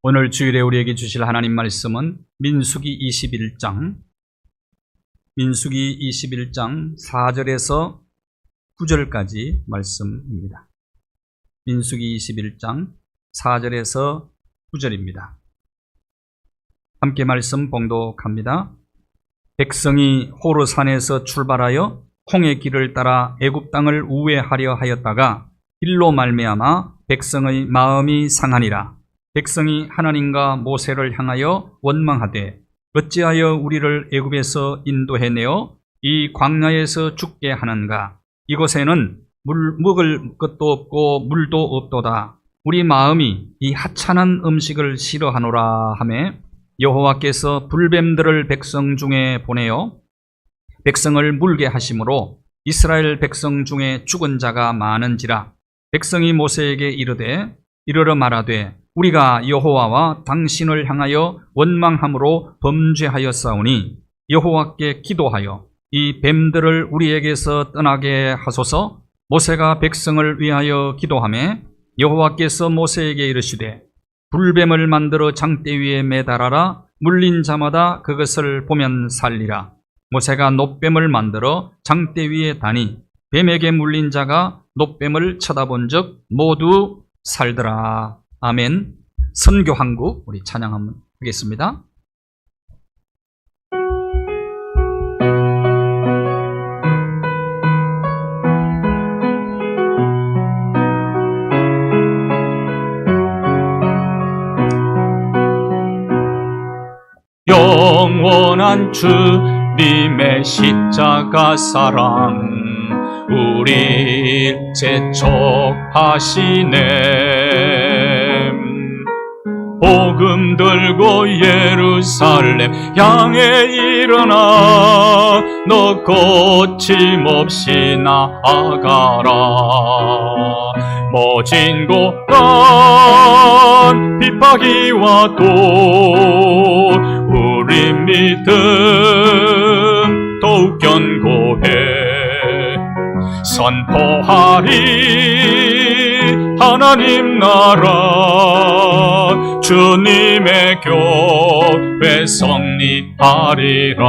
오늘 주일에 우리에게 주실 하나님 말씀은 민수기 21장 4절에서 9절까지 말씀입니다. 민수기 21장 4절에서 9절입니다. 함께 말씀 봉독합니다. 백성이 호르산에서 출발하여 홍해 길을 따라 애굽 땅을 우회하려 하였다가 일로 말미암아 백성의 마음이 상하니라. 백성이 하나님과 모세를 향하여 원망하되 어찌하여 우리를 애굽에서 인도해내어 이 광야에서 죽게 하는가? 이곳에는 먹을 것도 없고 물도 없도다. 우리 마음이 이 하찮은 음식을 싫어하노라 하매 여호와께서 불뱀들을 백성 중에 보내어 백성을 물게 하심으로 이스라엘 백성 중에 죽은 자가 많은지라. 백성이 모세에게 이르러 말하되 우리가 여호와와 당신을 향하여 원망함으로 범죄하였사오니 여호와께 기도하여 이 뱀들을 우리에게서 떠나게 하소서. 모세가 백성을 위하여 기도하매 여호와께서 모세에게 이르시되 불뱀을 만들어 장대 위에 매달아라. 물린 자마다 그것을 보면 살리라. 모세가 놋뱀을 만들어 장대 위에 다니 뱀에게 물린 자가 놋뱀을 쳐다본 적 모두 살더라. 아멘. 선교 한국 우리 찬양 한번 하겠습니다. 영원한 주님의 십자가 사랑 우릴 재촉하시네. 복음 들고 예루살렘 향해 일어나 너 거침없이 나아가라. 모진 고난 핍박이 와도 우리 믿음 더욱 견고해. 선포하리 하나님 나라 주님의 교회 성립하리라.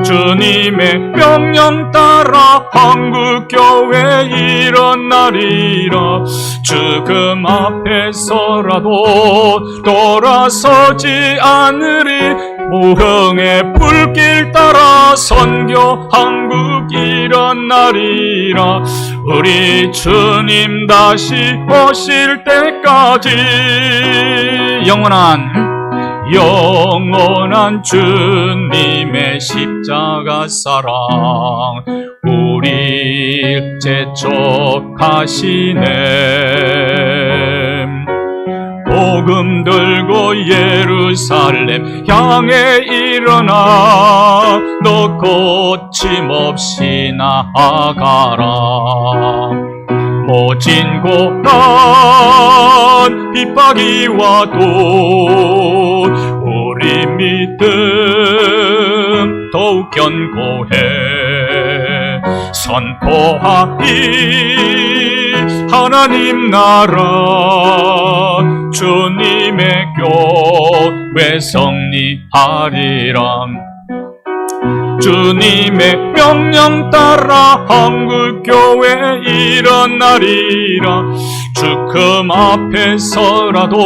주님의 명령 따라 한국교회 일어나리라. 죽음 앞에서라도 돌아서지 않으리. 무흥의 불길 따라 선교 한국 일어나리라. 우리 주님 다시 오실 때까지 영원한 주님의 십자가 사랑 우릴 재촉하시네. 복음 들고 예루살렘 향해 일어나 너 거침없이 나아가라. 모진 고난 핍박이 와도 우리 믿음 더욱 견고해. 선포하리 하나님 나라 주님의 교회 성립하리라. 주님의 명령 따라 한국교회 일어나리라. 죽음 앞에서라도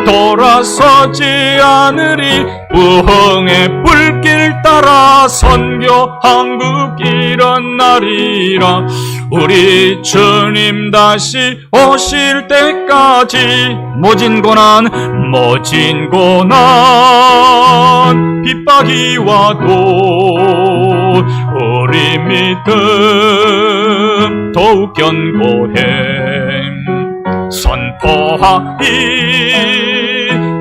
돌아서지 않으리. 무흥의 불길 따라 선교 한국 일어나리라. 우리 주님 다시 오실 때까지 모진 고난 핍박이 와도 우리 믿음 더욱 견고해. 선포하리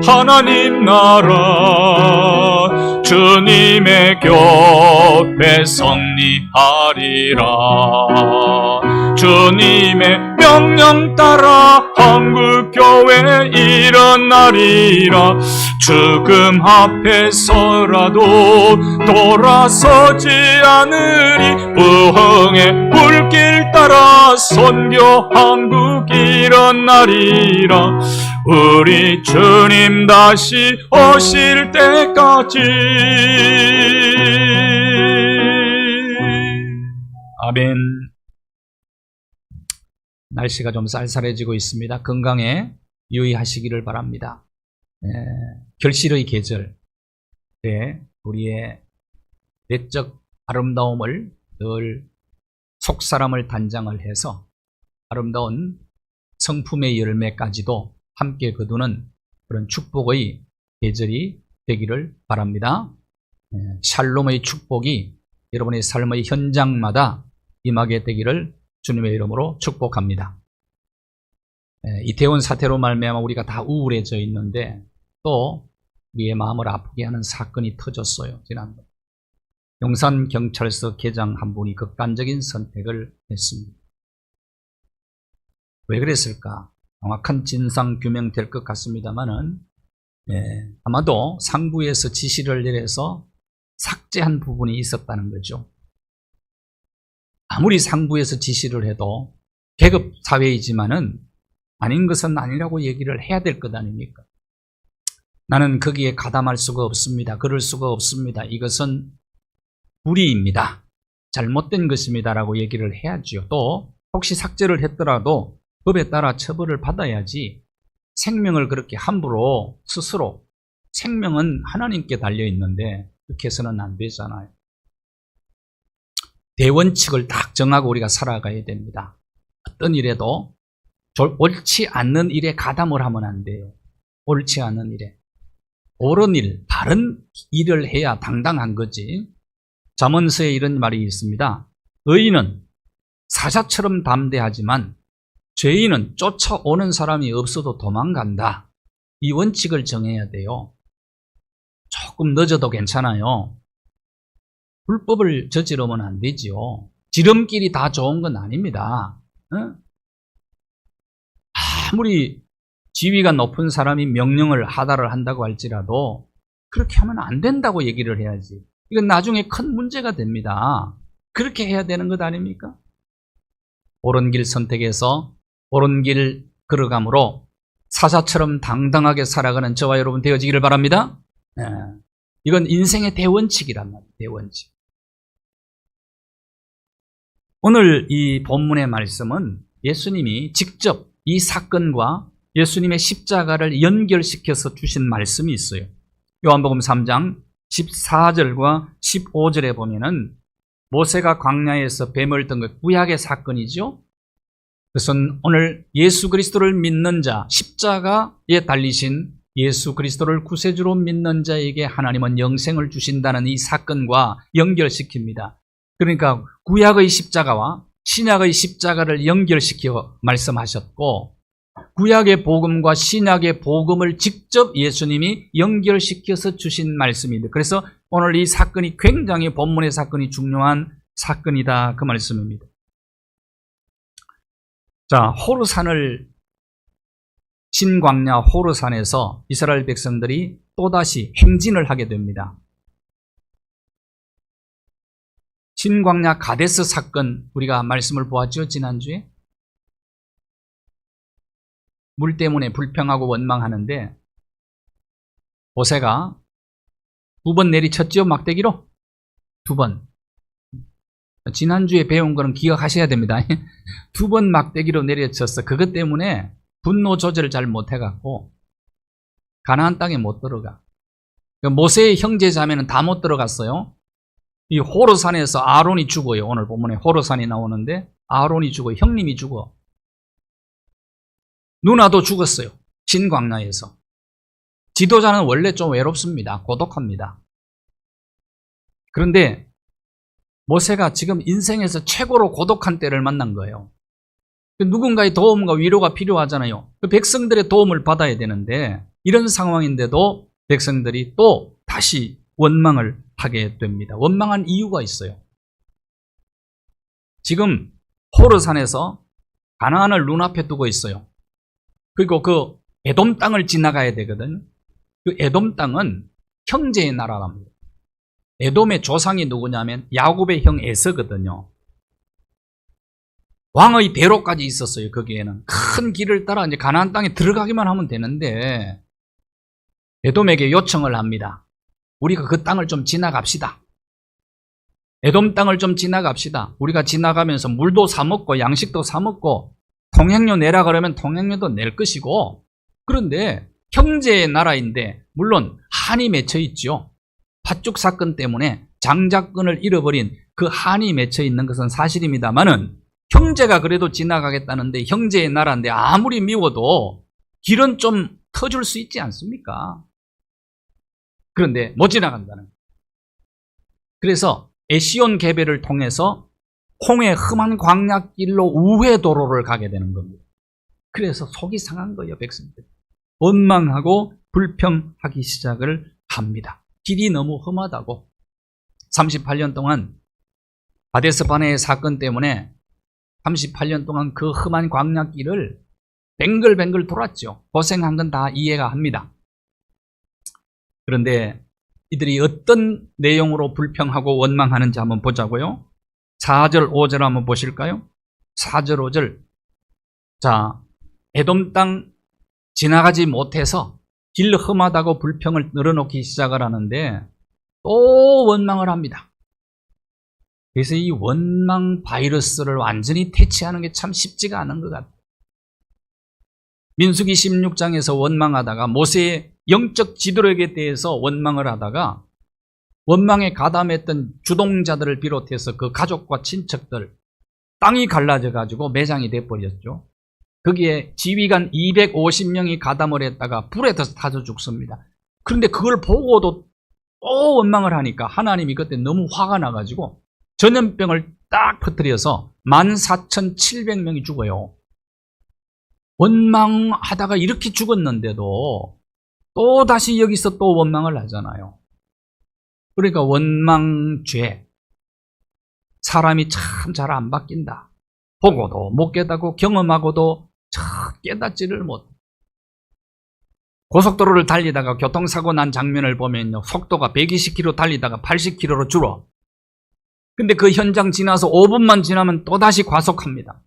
하나님 나라 주님의 교회 성립하리라. 주님의 명령 따라 한국교회 일어나리라. 죽음 앞에서라도 돌아서지 않으리. 무흥의 불길 따라 선교 한국 일어나리라. 우리 주님 다시 오실 때까지. 아멘. 날씨가 좀 쌀쌀해지고 있습니다. 건강에 유의하시기를 바랍니다. 결실의 계절, 우리의 내적 아름다움을 늘 속사람을 단장을 해서 아름다운 성품의 열매까지도 함께 거두는 그런 축복의 계절이 되기를 바랍니다. 샬롬의 축복이 여러분의 삶의 현장마다 임하게 되기를 주님의 이름으로 축복합니다. 이태원 사태로 말미암아 우리가 다 우울해져 있는데 또 우리의 마음을 아프게 하는 사건이 터졌어요. 지난번 용산경찰서 계장 한 분이 극단적인 선택을 했습니다. 왜 그랬을까? 정확한 진상 규명될 것 같습니다만은 아마도 상부에서 지시를 내려서 삭제한 부분이 있었다는 거죠. 아무리 상부에서 지시를 해도 계급 사회이지만은 아닌 것은 아니라고 얘기를 해야 될 것 아닙니까? 나는 거기에 가담할 수가 없습니다. 그럴 수가 없습니다. 이것은 불의입니다. 잘못된 것입니다라고 얘기를 해야지요. 또 혹시 삭제를 했더라도 법에 따라 처벌을 받아야지 생명을 그렇게 함부로 스스로, 생명은 하나님께 달려 있는데 그렇게 해서는 안 되잖아요. 대원칙을 딱 정하고 우리가 살아가야 됩니다. 어떤 일에도 옳지 않는 일에 가담을 하면 안 돼요. 옳지 않은 일에. 옳은 일, 바른 일을 해야 당당한 거지. 잠언서에 이런 말이 있습니다. 의인은 사자처럼 담대하지만 죄인은 쫓아오는 사람이 없어도 도망간다. 이 원칙을 정해야 돼요. 조금 늦어도 괜찮아요. 불법을 저지르면 안 되지요. 지름길이 다 좋은 건 아닙니다. 아무리 지위가 높은 사람이 명령을 하달을 한다고 할지라도 그렇게 하면 안 된다고 얘기를 해야지. 이건 나중에 큰 문제가 됩니다. 그렇게 해야 되는 것 아닙니까? 옳은 길 선택해서 옳은 길 걸어감으로 사자처럼 당당하게 살아가는 저와 여러분 되어지기를 바랍니다. 이건 인생의 대원칙이란 말이에요. 대원칙. 오늘 이 본문의 말씀은 예수님이 직접 이 사건과 예수님의 십자가를 연결시켜서 주신 말씀이 있어요. 요한복음 3장 14절과 15절에 보면은 모세가 광야에서 뱀을 든 것, 구약의 사건이죠. 그것은 오늘 예수 그리스도를 믿는 자, 십자가에 달리신 예수 그리스도를 구세주로 믿는 자에게 하나님은 영생을 주신다는 이 사건과 연결시킵니다. 그러니까 구약의 십자가와 신약의 십자가를 연결시켜 말씀하셨고, 구약의 복음과 신약의 복음을 직접 예수님이 연결시켜서 주신 말씀입니다. 그래서 오늘 이 사건이 굉장히 본문의 사건이 중요한 사건이다, 그 말씀입니다. 자, 호르산을, 신광야 호르산에서 이스라엘 백성들이 또다시 행진을 하게 됩니다. 신광야 가데스 사건, 우리가 말씀을 보았죠, 지난주에. 물 때문에 불평하고 원망하는데 모세가 2번 내리쳤죠, 막대기로. 2번. 지난주에 배운 거는 기억하셔야 됩니다. 2번 막대기로 내려쳤어. 그것 때문에 분노 조절을 잘 못해갖고 가나안 땅에 못 들어가. 모세의 형제 자매는 다 못 들어갔어요. 이 호르산에서 아론이 죽어요. 오늘 본문에 호르산이 나오는데 아론이 죽어요. 형님이 죽어. 누나도 죽었어요. 신광야에서. 지도자는 원래 좀 외롭습니다. 고독합니다. 그런데 모세가 지금 인생에서 최고로 고독한 때를 만난 거예요. 누군가의 도움과 위로가 필요하잖아요. 백성들의 도움을 받아야 되는데 이런 상황인데도 백성들이 또 다시 원망을 하게 됩니다. 원망한 이유가 있어요. 지금 호르산에서 가나안을 눈앞에 두고 있어요. 그리고 그 에돔 땅을 지나가야 되거든요. 그 에돔 땅은 형제의 나라랍니다. 에돔의 조상이 누구냐면 야곱의 형 에서거든요. 왕의 대로까지 있었어요. 거기에는 큰 길을 따라 이제 가나안 땅에 들어가기만 하면 되는데 에돔에게 요청을 합니다. 우리가 그 땅을 좀 지나갑시다. 에돔 땅을 좀 지나갑시다. 우리가 지나가면서 물도 사 먹고 양식도 사 먹고 통행료 내라 그러면 통행료도 낼 것이고, 그런데 형제의 나라인데 물론 한이 맺혀 있죠. 팥죽 사건 때문에 장자권을 잃어버린 그 한이 맺혀 있는 것은 사실입니다만은 형제가 그래도 지나가겠다는데 형제의 나라인데 아무리 미워도 길은 좀 터줄 수 있지 않습니까? 그런데 못 지나간다는 거예요. 그래서 에시온 개배를 통해서 홍해 험한 광야길로 우회도로를 가게 되는 겁니다. 그래서 속이 상한 거예요, 백성들. 원망하고 불평하기 시작을 합니다. 길이 너무 험하다고. 38년 동안 바데스 바네의 사건 때문에 38년 동안 그 험한 광야길을 뱅글뱅글 돌았죠. 고생한 건 다 이해가 합니다. 그런데 이들이 어떤 내용으로 불평하고 원망하는지 한번 보자고요. 4절, 5절 한번 보실까요? 4절, 5절. 자, 에돔 땅 지나가지 못해서 길 험하다고 불평을 늘어놓기 시작을 하는데 또 원망을 합니다. 그래서 이 원망 바이러스를 완전히 퇴치하는 게 참 쉽지가 않은 것 같아요. 민수기 16장에서 원망하다가 모세의 영적 지도력에 대해서 원망을 하다가 원망에 가담했던 주동자들을 비롯해서 그 가족과 친척들, 땅이 갈라져 가지고 매장이 돼버렸죠. 거기에 지휘관 250명이 가담을 했다가 불에 타서 죽습니다. 그런데 그걸 보고도 또 원망을 하니까 하나님이 그때 너무 화가 나가지고 전염병을 딱 퍼뜨려서 14,700명이 죽어요. 원망하다가 이렇게 죽었는데도 또 다시 여기서 또 원망을 하잖아요. 그러니까 원망죄. 사람이 참 잘 안 바뀐다. 보고도 못 깨닫고 경험하고도 참 깨닫지를 못. 고속도로를 달리다가 교통사고 난 장면을 보면요, 속도가 120km 달리다가 80km로 줄어. 근데 그 현장 지나서 5분만 지나면 또다시 과속합니다.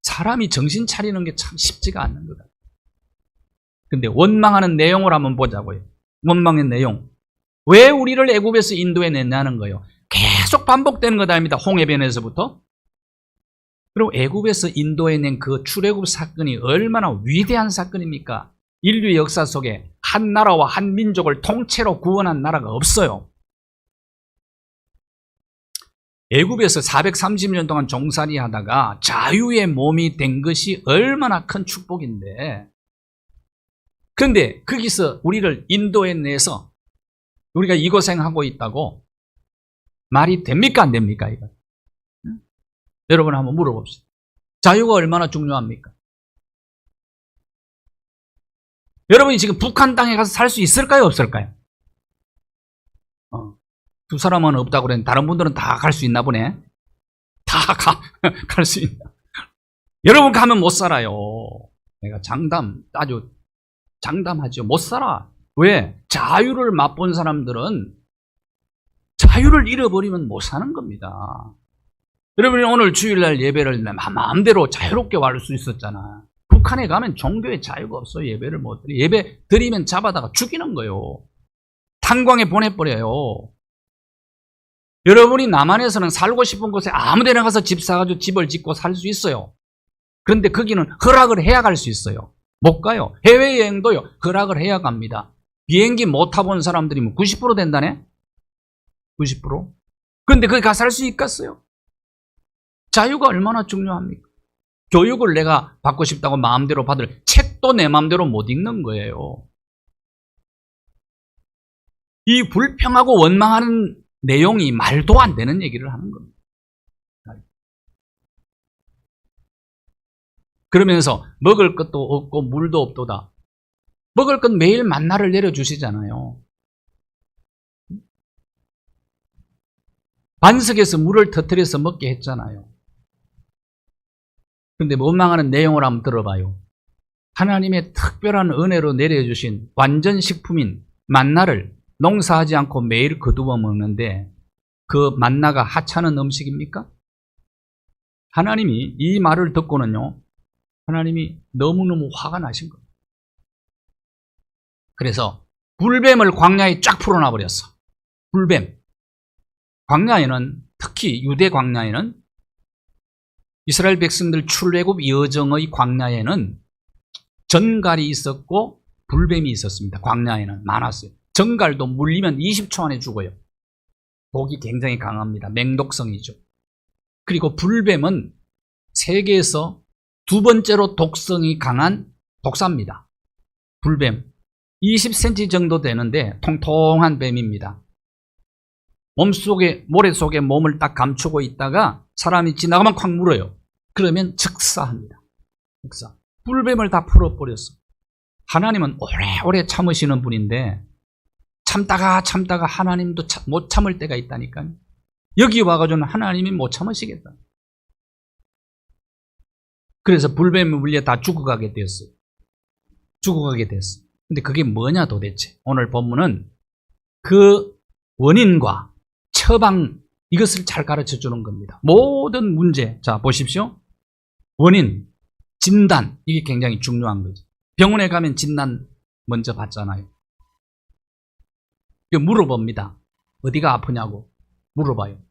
사람이 정신 차리는 게 참 쉽지가 않는 것 같아요. 근데 원망하는 내용을 한번 보자고요. 원망의 내용. 왜 우리를 애굽에서 인도해냈냐는 거예요. 계속 반복되는 것 아닙니다. 홍해변에서부터. 그리고 애굽에서 인도해낸 그 출애굽 사건이 얼마나 위대한 사건입니까? 인류의 역사 속에 한 나라와 한 민족을 통째로 구원한 나라가 없어요. 애굽에서 430년 동안 종살이 하다가 자유의 몸이 된 것이 얼마나 큰 축복인데, 그런데 거기서 우리를 인도해내서 우리가 이 고생하고 있다고 말이 됩니까 안 됩니까 이거? 응? 여러분 한번 물어봅시다. 자유가 얼마나 중요합니까? 여러분이 지금 북한 땅에 가서 살 수 있을까요 없을까요? 두 사람은 없다고 그랬는데 다른 분들은 다 갈 수 있나 보네. 다 갈 수 있나. 여러분 가면 못 살아요. 내가 아주 장담하죠. 못 살아. 왜? 자유를 맛본 사람들은 자유를 잃어버리면 못 사는 겁니다. 여러분이 오늘 주일날 예배를 마음대로 자유롭게 와줄 수 있었잖아. 북한에 가면 종교의 자유가 없어요. 예배를 못 드려. 예배 드리면 잡아다가 죽이는 거예요. 탄광에 보내버려요. 여러분이 남한에서는 살고 싶은 곳에 아무 데나 가서 집 사가지고 집을 짓고 살 수 있어요. 그런데 거기는 허락을 해야 갈 수 있어요. 못 가요. 해외여행도요, 허락을 해야 갑니다. 비행기 못 타본 사람들이 90% 된다네? 90%? 그런데 거기 가서 살 수 있겠어요? 자유가 얼마나 중요합니까? 교육을 내가 받고 싶다고 마음대로 받을 책도 내 마음대로 못 읽는 거예요. 이 불평하고 원망하는 내용이 말도 안 되는 얘기를 하는 겁니다. 그러면서 먹을 것도 없고 물도 없도다. 먹을 건 매일 만나를 내려주시잖아요. 반석에서 물을 터뜨려서 먹게 했잖아요. 그런데 원망하는 내용을 한번 들어봐요. 하나님의 특별한 은혜로 내려주신 완전 식품인 만나를 농사하지 않고 매일 거두어 먹는데 그 만나가 하찮은 음식입니까? 하나님이 이 말을 듣고는요, 하나님이 너무너무 화가 나신 거예요. 그래서 불뱀을 광야에 쫙 풀어놔 버렸어. 불뱀. 광야에는, 특히 유대 광야에는, 이스라엘 백성들 출애굽 여정의 광야에는 전갈이 있었고 불뱀이 있었습니다. 광야에는 많았어요. 전갈도 물리면 20초 안에 죽어요. 독이 굉장히 강합니다. 맹독성이죠. 그리고 불뱀은 세계에서 두 번째로 독성이 강한 독사입니다. 불뱀. 20cm 정도 되는데 통통한 뱀입니다. 모래 속에 몸을 딱 감추고 있다가 사람이 지나가면 콱 물어요. 그러면 즉사합니다. 즉사. 불뱀을 다 풀어버렸어. 하나님은 오래오래 참으시는 분인데 참다가 하나님도 못 참을 때가 있다니까요. 여기 와가지고는 하나님이 못 참으시겠다. 그래서 불뱀에 물려 다 죽어가게 됐어요. 죽어가게 됐어. 근데 그게 뭐냐 도대체. 오늘 본문은 그 원인과 처방, 이것을 잘 가르쳐 주는 겁니다. 모든 문제, 자 보십시오. 원인, 진단, 이게 굉장히 중요한 거죠. 병원에 가면 진단 먼저 받잖아요. 물어봅니다. 어디가 아프냐고 물어봐요.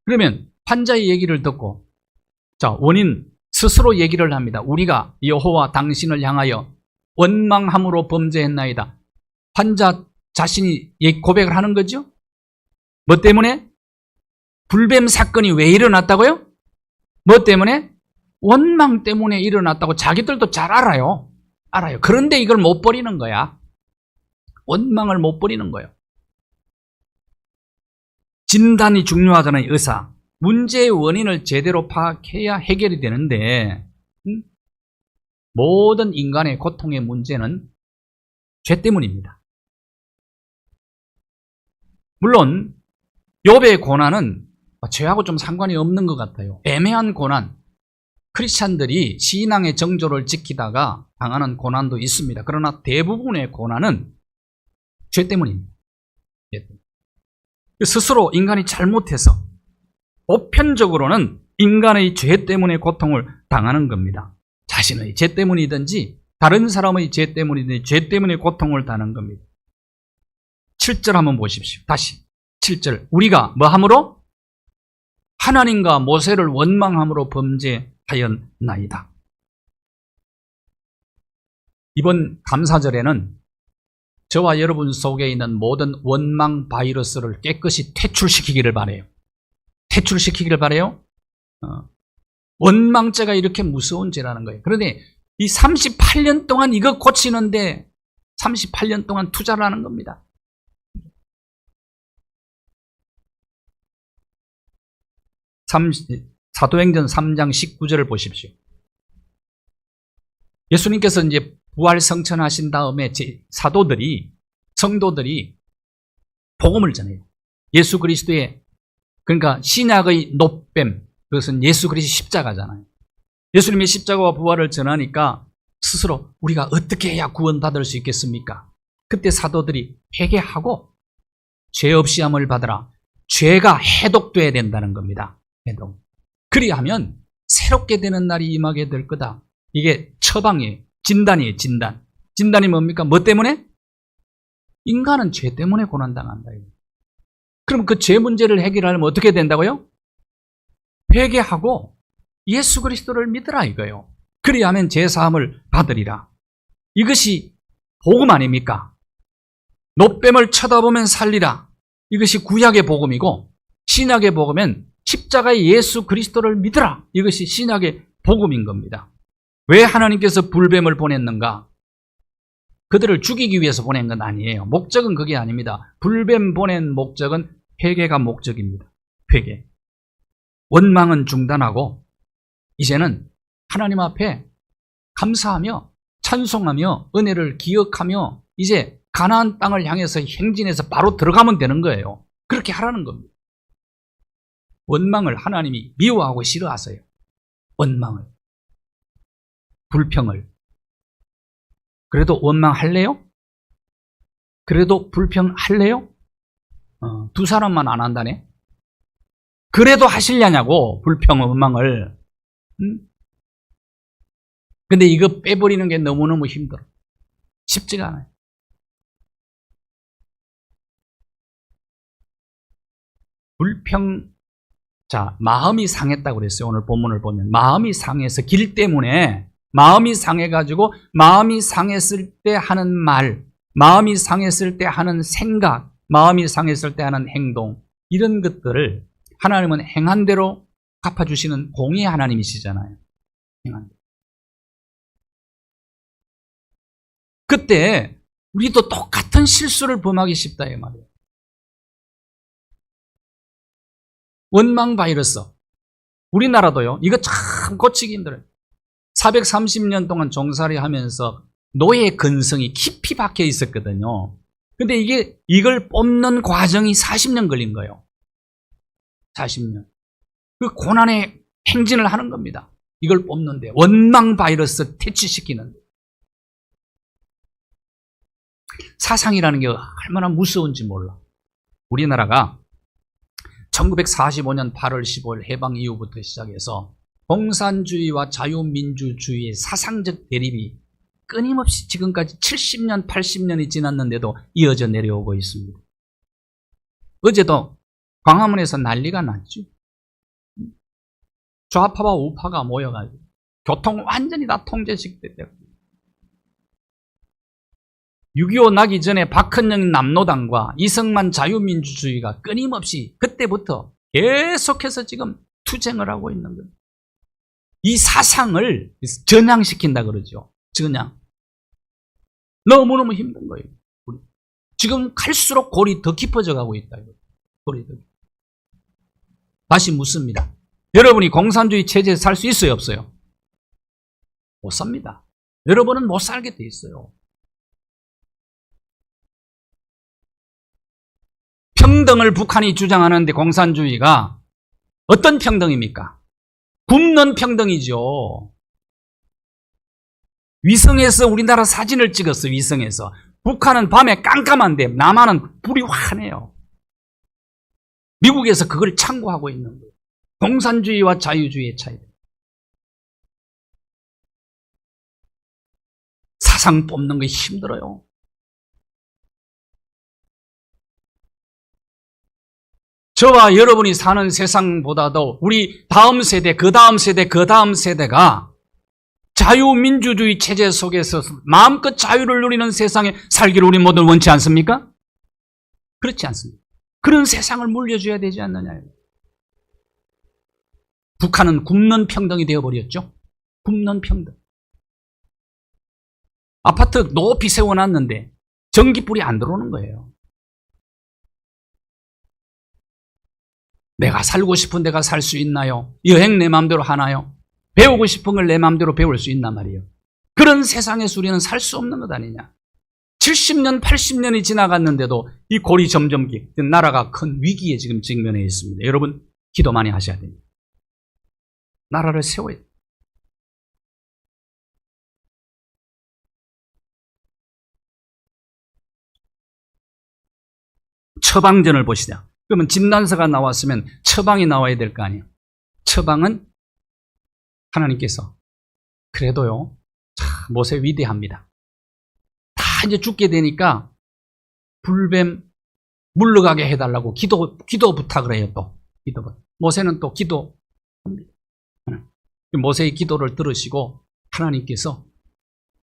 그러면 환자의 얘기를 듣고, 자 원인 스스로 얘기를 합니다. 우리가 여호와 당신을 향하여 원망함으로 범죄했나이다. 환자 자신이 고백을 하는 거죠. 뭐 때문에? 불뱀 사건이 왜 일어났다고요? 뭐 때문에? 원망 때문에 일어났다고 자기들도 잘 알아요. 그런데 이걸 못 버리는 거야. 원망을 못 버리는 거예요. 진단이 중요하잖아요. 의사. 문제의 원인을 제대로 파악해야 해결이 되는데, 모든 인간의 고통의 문제는 죄 때문입니다. 물론 욥의 고난은 죄하고 좀 상관이 없는 것 같아요. 애매한 고난, 크리스찬들이 신앙의 정조를 지키다가 당하는 고난도 있습니다. 그러나 대부분의 고난은 죄 때문입니다. 스스로 인간이 잘못해서 보편적으로는 인간의 죄 때문에 고통을 당하는 겁니다. 자신의 죄 때문이든지 다른 사람의 죄 때문이든지 죄 때문에 고통을 당하는 겁니다. 7절 한번 보십시오. 다시 7절. 우리가 뭐함으로? 하나님과 모세를 원망함으로 범죄하였나이다. 이번 감사절에는 저와 여러분 속에 있는 모든 원망 바이러스를 깨끗이 퇴출시키기를 바라요. 원망죄가 이렇게 무서운 죄라는 거예요. 그런데 이 38년 동안 이거 고치는데 38년 동안 투자를 하는 겁니다. 사도행전 3장 19절을 보십시오. 예수님께서 이제 부활 성천하신 다음에 성도들이 복음을 전해요. 예수 그리스도의, 그러니까 신약의 놋뱀, 그것은 예수 그리스도의 십자가잖아요. 예수님의 십자가와 부활을 전하니까 스스로 우리가 어떻게 해야 구원받을 수 있겠습니까? 그때 사도들이 회개하고 죄 없이 함을 받으라. 죄가 해독돼야 된다는 겁니다. 해독. 그리하면 새롭게 되는 날이 임하게 될 거다. 이게 처방이에요. 진단이에요. 진단이 뭡니까? 뭐 때문에? 인간은 죄 때문에 고난당한다. 그럼 그 죄 문제를 해결하려면 어떻게 된다고요? 회개하고 예수 그리스도를 믿으라 이거예요. 그리하면 죄 사함을 받으리라. 이것이 복음 아닙니까? 놋뱀을 쳐다보면 살리라. 이것이 구약의 복음이고, 신약의 복음은 십자가의 예수 그리스도를 믿으라. 이것이 신약의 복음인 겁니다. 왜 하나님께서 불뱀을 보냈는가? 그들을 죽이기 위해서 보낸 건 아니에요. 목적은 그게 아닙니다. 불뱀 보낸 목적은 회개가 목적입니다. 회개. 원망은 중단하고 이제는 하나님 앞에 감사하며 찬송하며 은혜를 기억하며 이제 가나안 땅을 향해서 행진해서 바로 들어가면 되는 거예요. 그렇게 하라는 겁니다. 원망을 하나님이 미워하고 싫어하세요. 원망을. 불평을. 그래도 원망할래요? 그래도 불평할래요? 두 사람만 안 한다네. 그래도 하시려냐고, 불평, 원망을. 근데 이거 빼버리는 게 너무너무 힘들어. 쉽지가 않아요. 불평, 자, 마음이 상했다고 그랬어요. 오늘 본문을 보면. 마음이 상해서 길 때문에, 마음이 상해가지고, 마음이 상했을 때 하는 말, 마음이 상했을 때 하는 생각, 마음이 상했을 때 하는 행동, 이런 것들을 하나님은 행한 대로 갚아주시는 공의 하나님이시잖아요. 행한 대로. 그때 우리도 똑같은 실수를 범하기 쉽다 이 말이에요. 원망 바이러스. 우리나라도요. 이거 참 고치기 힘들어요. 430년 동안 종살이 하면서 노예 근성이 깊이 박혀 있었거든요. 근데 이걸 뽑는 과정이 40년 걸린 거예요. 40년. 그 고난의 행진을 하는 겁니다. 이걸 뽑는데. 원망 바이러스 퇴치시키는데. 사상이라는 게 얼마나 무서운지 몰라. 우리나라가 1945년 8월 15일 해방 이후부터 시작해서 공산주의와 자유민주주의의 사상적 대립이 끊임없이 지금까지 70년, 80년이 지났는데도 이어져 내려오고 있습니다. 어제도 광화문에서 난리가 났죠. 좌파와 우파가 모여가지고 교통 완전히 다 통제시켰대요. 6.25 나기 전에 박헌영 남노당과 이승만 자유민주주의가 끊임없이 그때부터 계속해서 지금 투쟁을 하고 있는 거예요. 이 사상을 전향시킨다 그러죠. 전향. 너무너무 힘든 거예요. 지금 갈수록 골이 더 깊어져 가고 있다. 골이 더. 다시 묻습니다. 여러분이 공산주의 체제에 살 수 있어요, 없어요? 못 삽니다. 여러분은 못 살게 돼 있어요. 평등을 북한이 주장하는데 공산주의가 어떤 평등입니까? 굶는 평등이죠. 위성에서 우리나라 사진을 찍었어요. 위성에서. 북한은 밤에 깜깜한데 남한은 불이 환해요. 미국에서 그걸 참고하고 있는 거예요. 공산주의와 자유주의의 차이. 사상 뽑는 거 힘들어요. 저와 여러분이 사는 세상보다도 우리 다음 세대, 그 다음 세대, 그 다음 세대가 자유민주주의 체제 속에서 마음껏 자유를 누리는 세상에 살기를 우리 모두 원치 않습니까? 그렇지 않습니다. 그런 세상을 물려줘야 되지 않느냐. 북한은 굶는 평등이 되어버렸죠. 굶는 평등. 아파트 높이 세워놨는데 전기불이 안 들어오는 거예요. 내가 살고 싶은 데가 살 수 있나요? 여행 내 마음대로 하나요? 배우고 싶은 걸 내 마음대로 배울 수 있단 말이에요. 그런 세상에서 우리는 살 수 없는 것 아니냐. 70년, 80년이 지나갔는데도 이 골이 점점 나라가 큰 위기에 지금 직면해 있습니다. 여러분 기도 많이 하셔야 됩니다. 나라를 세워야 돼요. 처방전을 보시자. 그러면 진단서가 나왔으면 처방이 나와야 될 거 아니에요. 처방은 하나님께서 그래도요, 참 모세 위대합니다. 다 이제 죽게 되니까 불뱀 물러가게 해달라고 기도 부탁을 해요. 또 기도. 모세는 또 기도합니다. 모세의 기도를 들으시고 하나님께서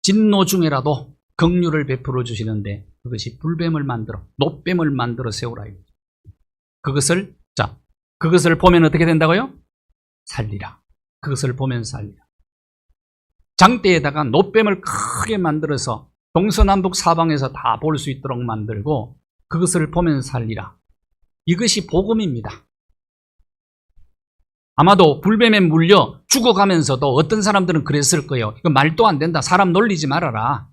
진노 중에라도 긍휼을 베풀어 주시는데 그것이 불뱀을 만들어 놋뱀을 만들어 세우라. 그것을 보면 어떻게 된다고요? 살리라. 그것을 보면 살리라. 장대에다가 놋뱀을 크게 만들어서 동서남북 사방에서 다 볼 수 있도록 만들고 그것을 보면 살리라. 이것이 복음입니다. 아마도 불뱀에 물려 죽어가면서도 어떤 사람들은 그랬을 거예요. 이거 말도 안 된다. 사람 놀리지 말아라.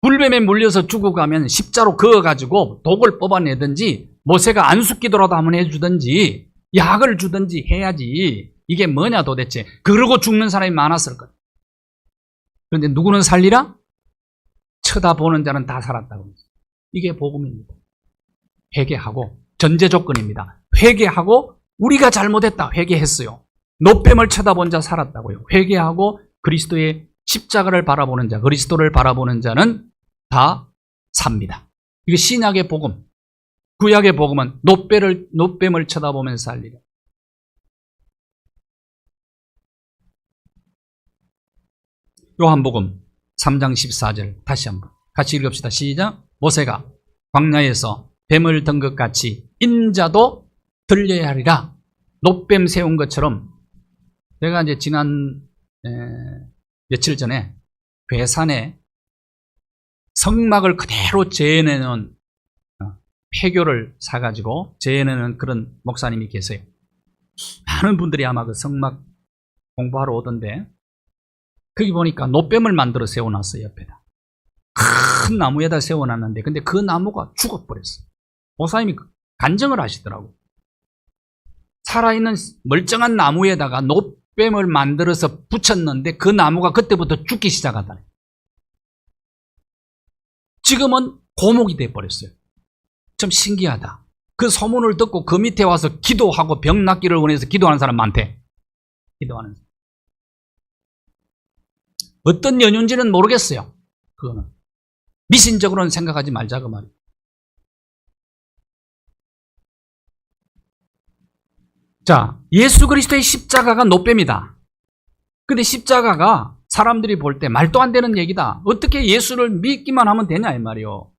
불뱀에 물려서 죽어가면 십자로 그어가지고 독을 뽑아내든지 모세가 안수기도라도 한번 해주든지 약을 주든지 해야지. 이게 뭐냐 도대체. 그러고 죽는 사람이 많았을 거예요. 그런데 누구는 살리라? 쳐다보는 자는 다 살았다고. 이게 복음입니다. 회개하고 전제 조건입니다. 회개하고 우리가 잘못했다. 회개했어요. 노뱀을 쳐다본 자 살았다고요. 회개하고 그리스도의 십자가를 바라보는 자, 그리스도를 바라보는 자는 다 삽니다. 이게 신약의 복음. 구약의 복음은 노뱀을 쳐다보면서 살리라. 요한복음 3장 14절 다시 한번 같이 읽읍시다. 시작. 모세가 광야에서 뱀을 든 것 같이 인자도 들려야 하리라. 노뱀 세운 것처럼. 제가 이제 지난 며칠 전에 괴산에 성막을 그대로 재현해놓은 폐교를 사가지고 재현해놓은 그런 목사님이 계세요. 많은 분들이 아마 그 성막 공부하러 오던데 거기 보니까 노뱀을 만들어 세워놨어요. 옆에다 큰 나무에다 세워놨는데 근데 그 나무가 죽어버렸어요. 목사님이 간증을 하시더라고요. 살아있는 멀쩡한 나무에다가 노뱀을 만들어서 붙였는데 그 나무가 그때부터 죽기 시작하다네. 지금은 고목이 돼버렸어요. 좀 신기하다. 그 소문을 듣고 그 밑에 와서 기도하고 병 낫기를 원해서 기도하는 사람 많대. 기도하는 사람. 어떤 연유인지는 모르겠어요. 그거는 미신적으로는 생각하지 말자 그 말이에요. 자, 예수 그리스도의 십자가가 노뱀이다. 근데 십자가가 사람들이 볼 때 말도 안 되는 얘기다. 어떻게 예수를 믿기만 하면 되냐 이 말이요.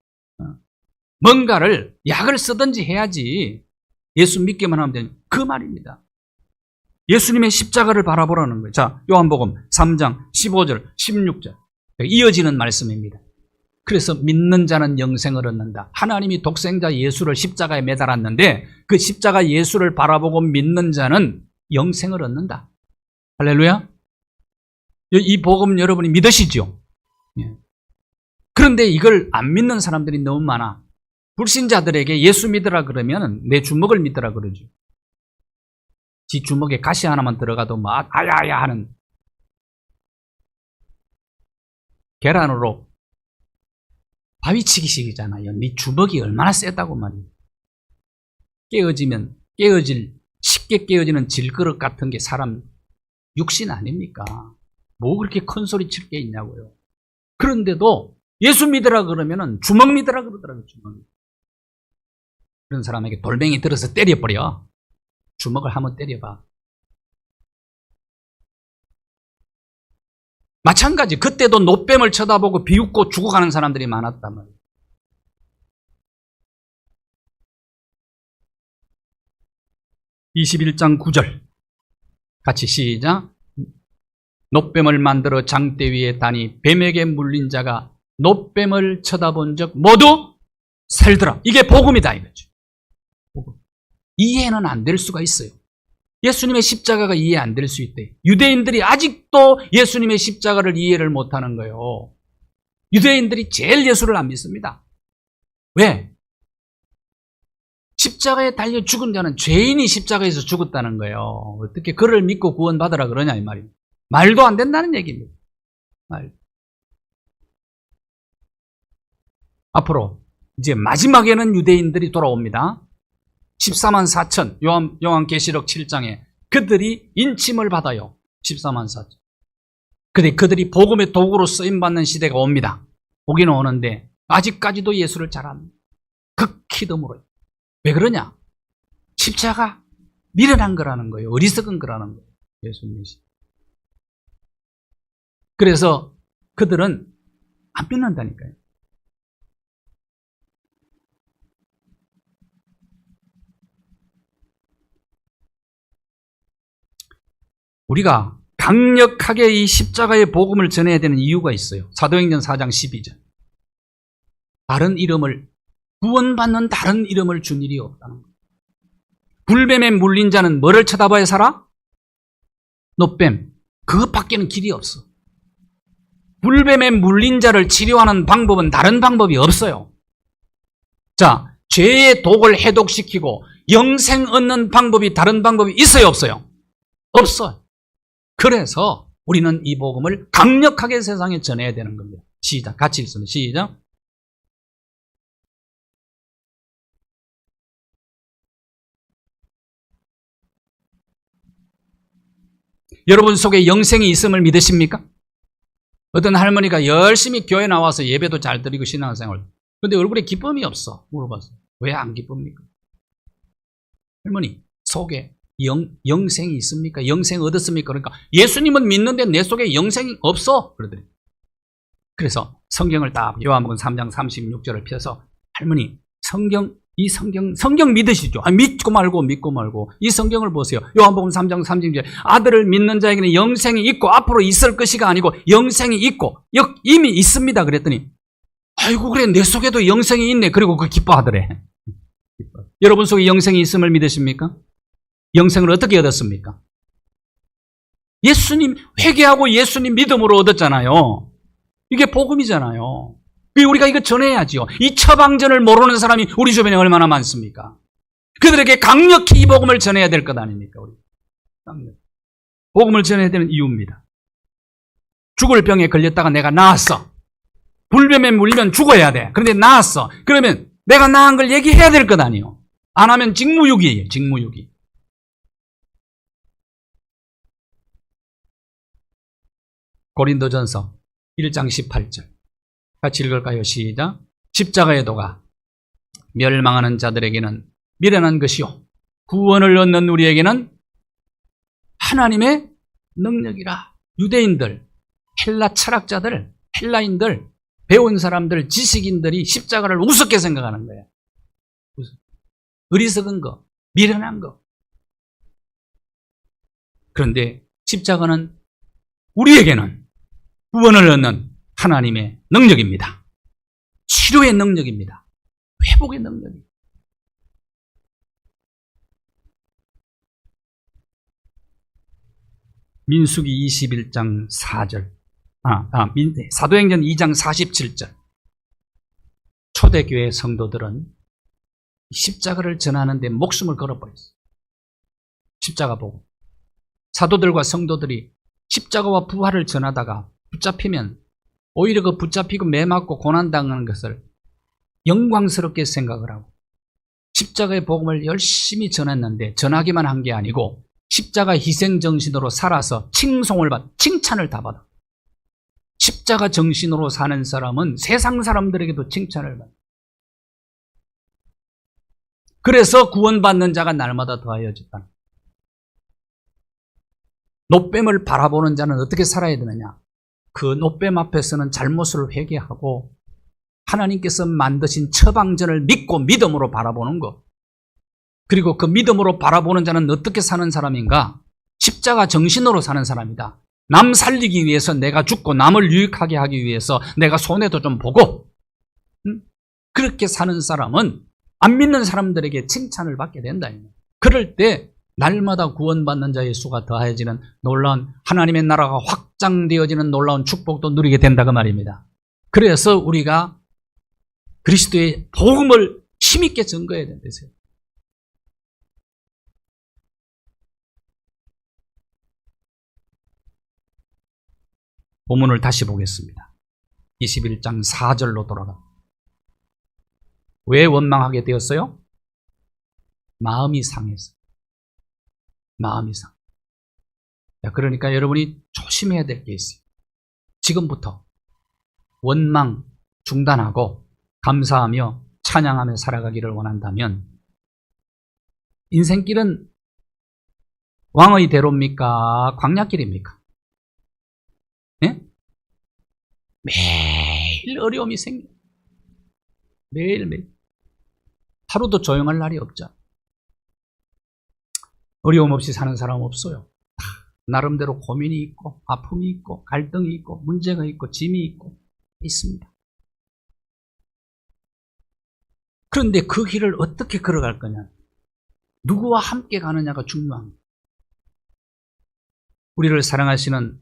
뭔가를 약을 쓰든지 해야지 예수 믿기만 하면 되냐. 그 말입니다. 예수님의 십자가를 바라보라는 거예요. 자, 요한복음 3장 15절 16절 이어지는 말씀입니다. 그래서 믿는 자는 영생을 얻는다. 하나님이 독생자 예수를 십자가에 매달았는데 그 십자가 예수를 바라보고 믿는 자는 영생을 얻는다. 할렐루야. 이 복음 여러분이 믿으시죠? 그런데 이걸 안 믿는 사람들이 너무 많아. 불신자들에게 예수 믿으라 그러면 내 주먹을 믿으라 그러죠. 지 주먹에 가시 하나만 들어가도 뭐 아야야 하는 계란으로 바위치기식이잖아요. 네 주먹이 얼마나 세다고 말이에요. 쉽게 깨어지는 질그릇 같은 게 사람 육신 아닙니까? 뭐 그렇게 큰 소리 칠 게 있냐고요. 그런데도 예수 믿으라 그러면은 주먹 믿으라 그러더라고요. 주먹. 그런 사람에게 돌멩이 들어서 때려버려. 주먹을 한번 때려봐. 마찬가지 그때도 노뱀을 쳐다보고 비웃고 죽어가는 사람들이 많았단 말이에요. (21장 9절) 같이 시작. 노뱀을 만들어 장대 위에 다니 뱀에게 물린 자가 노뱀을 쳐다본 적 모두 살더라. 이게 복음이다 이거죠. 복음. 이해는 안 될 수가 있어요. 예수님의 십자가가 이해 안 될 수 있대. 유대인들이 아직도 예수님의 십자가를 이해를 못하는 거예요. 유대인들이 제일 예수를 안 믿습니다. 왜? 십자가에 달려 죽은 자는 죄인이 십자가에서 죽었다는 거예요. 어떻게 그를 믿고 구원받으라 그러냐 이 말입니다. 말도 안 된다는 얘기입니다. 앞으로 이제 마지막에는 유대인들이 돌아옵니다. 14만 4천 요한계시록 7장에 그들이 인침을 받아요. 14만 4천. 근데 그들이 복음의 도구로 쓰임받는 시대가 옵니다. 오기는 오는데 아직까지도 예수를 잘 안 믿어요. 극히 드물어요. 왜 그러냐? 십자가 미련한 거라는 거예요. 어리석은 거라는 거예요. 예수님이. 그래서 그들은 안 믿는다니까요. 우리가 강력하게 이 십자가의 복음을 전해야 되는 이유가 있어요. 사도행전 4장 12절. 다른 이름을 구원받는 다른 이름을 준 일이 없다는 거예요. 불뱀에 물린 자는 뭐를 쳐다봐야 살아? 노뱀. 그것밖에는 길이 없어. 불뱀에 물린 자를 치료하는 방법은 다른 방법이 없어요. 자, 죄의 독을 해독시키고 영생 얻는 방법이 다른 방법이 있어요, 없어요? 없어요. 그래서 우리는 이 복음을 강력하게 세상에 전해야 되는 겁니다. 시작. 같이 읽습니다. 시작. 여러분 속에 영생이 있음을 믿으십니까? 어떤 할머니가 열심히 교회 나와서 예배도 잘 드리고 신앙생활. 근데 얼굴에 기쁨이 없어. 물어봤어요. 왜 안 기쁩니까? 할머니, 속에 영생이 있습니까? 영생 얻었습니까? 그러니까 예수님은 믿는데 내 속에 영생이 없어. 그러더니. 그래서 성경을 딱 요한복음 3장 36절을 펴서 할머니, 성경 믿으시죠? 믿고 말고 이 성경을 보세요. 요한복음 3장 36절 아들을 믿는 자에게는 영생이 있고 앞으로 있을 것이가 아니고 영생이 있고 이미 있습니다. 그랬더니 아이고 그래 내 속에도 영생이 있네. 그리고 그 기뻐하더래. 여러분 속에 영생이 있음을 믿으십니까? 영생을 어떻게 얻었습니까? 예수님 회개하고 예수님 믿음으로 얻었잖아요. 이게 복음이잖아요. 우리가 이거 전해야지요. 이 처방전을 모르는 사람이 우리 주변에 얼마나 많습니까? 그들에게 강력히 이 복음을 전해야 될 것 아닙니까? 우리 복음을 전해야 되는 이유입니다. 죽을 병에 걸렸다가 내가 나았어. 불뱀에 물리면 죽어야 돼. 그런데 나았어. 그러면 내가 나은 걸 얘기해야 될 것 아니에요. 안 하면 직무유기예요. 직무유기. 고린도전서 1장 18절 같이 읽을까요? 시작. 십자가의 도가 멸망하는 자들에게는 미련한 것이요 구원을 얻는 우리에게는 하나님의 능력이라. 유대인들, 헬라 철학자들, 헬라인들, 배운 사람들, 지식인들이 십자가를 우습게 생각하는 거예요. 어리석은 거, 미련한 거. 그런데 십자가는 우리에게는 구원을 얻는 하나님의 능력입니다. 치료의 능력입니다. 회복의 능력입니다. 민수기 21장 4절 사도행전 2장 47절 초대교회 성도들은 십자가를 전하는 데 목숨을 걸어버렸어요. 십자가 보고 사도들과 성도들이 십자가와 부활을 전하다가 붙잡히면 오히려 그 붙잡히고 매맞고 고난당하는 것을 영광스럽게 생각을 하고 십자가의 복음을 열심히 전했는데 전하기만 한 게 아니고 십자가 희생정신으로 살아서 칭찬을 다 받아. 십자가 정신으로 사는 사람은 세상 사람들에게도 칭찬을 받아. 그래서 구원받는 자가 날마다 더하여졌다. 노뱀을 바라보는 자는 어떻게 살아야 되느냐? 그 노뱀 앞에서는 잘못을 회개하고 하나님께서 만드신 처방전을 믿고 믿음으로 바라보는 것. 그리고 그 믿음으로 바라보는 자는 어떻게 사는 사람인가? 십자가 정신으로 사는 사람이다. 남 살리기 위해서 내가 죽고 남을 유익하게 하기 위해서 내가 손해도 좀 보고 그렇게 사는 사람은 안 믿는 사람들에게 칭찬을 받게 된다. 그럴 때 날마다 구원받는 자의 수가 더해지는 놀라운 하나님의 나라가 확장되어지는 놀라운 축복도 누리게 된다 그 말입니다. 그래서 우리가 그리스도의 복음을 힘있게 증거해야 된다고요. 본문을 다시 보겠습니다. 21장 4절로 돌아가. 왜 원망하게 되었어요? 마음이 상해서. 마음이 상. 그러니까 여러분이 조심해야 될 게 있어요. 지금부터 원망 중단하고 감사하며 찬양하며 살아가기를 원한다면 인생길은 왕의 대로입니까? 광야길입니까? 네? 매일 어려움이 생겨. 매일매일. 하루도 조용할 날이 없죠. 어려움 없이 사는 사람 없어요. 나름대로 고민이 있고 아픔이 있고 갈등이 있고 문제가 있고 짐이 있고 있습니다. 그런데 그 길을 어떻게 걸어갈 거냐? 누구와 함께 가느냐가 중요합니다. 우리를 사랑하시는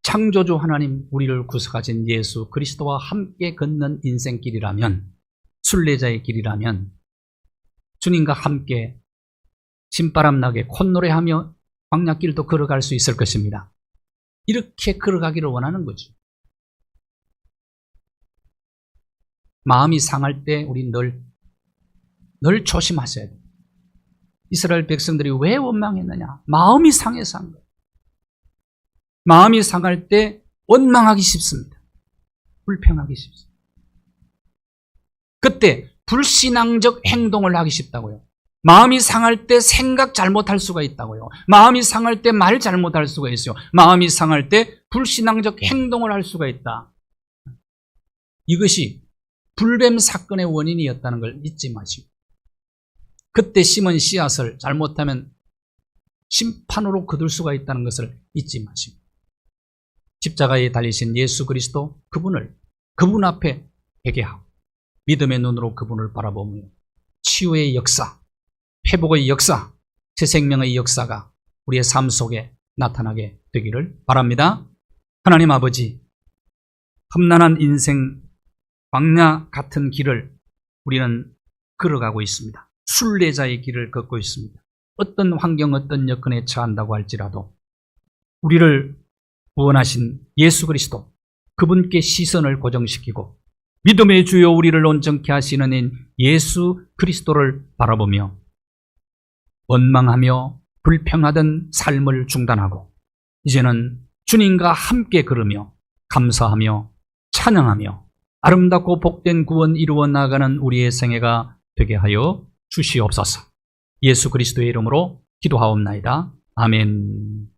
창조주 하나님, 우리를 구속하신 예수 그리스도와 함께 걷는 인생길이라면, 순례자의 길이라면 주님과 함께 신바람 나게 콧노래하며 광야길도 걸어갈 수 있을 것입니다. 이렇게 걸어가기를 원하는 거죠. 마음이 상할 때 우리 늘 조심하셔야 돼요. 이스라엘 백성들이 왜 원망했느냐? 마음이 상해서 한 거예요. 마음이 상할 때 원망하기 쉽습니다. 불평하기 쉽습니다. 그때 불신앙적 행동을 하기 쉽다고요. 마음이 상할 때 생각 잘못할 수가 있다고요. 마음이 상할 때 말 잘못할 수가 있어요. 마음이 상할 때 불신앙적 행동을 할 수가 있다. 이것이 불뱀 사건의 원인이었다는 걸 잊지 마시고, 그때 심은 씨앗을 잘못하면 심판으로 거둘 수가 있다는 것을 잊지 마시고, 십자가에 달리신 예수 그리스도 그분 앞에 회개하고 믿음의 눈으로 그분을 바라보며 치유의 역사, 회복의 역사, 새 생명의 역사가 우리의 삶 속에 나타나게 되기를 바랍니다. 하나님 아버지, 험난한 인생 광야 같은 길을 우리는 걸어가고 있습니다. 순례자의 길을 걷고 있습니다. 어떤 환경, 어떤 여건에 처한다고 할지라도 우리를 구원하신 예수 그리스도, 그분께 시선을 고정시키고 믿음의 주요 우리를 온전케 하시는 예수 그리스도를 바라보며 원망하며 불평하던 삶을 중단하고 이제는 주님과 함께 걸으며 감사하며 찬양하며 아름답고 복된 구원 이루어 나가는 우리의 생애가 되게 하여 주시옵소서. 예수 그리스도의 이름으로 기도하옵나이다. 아멘.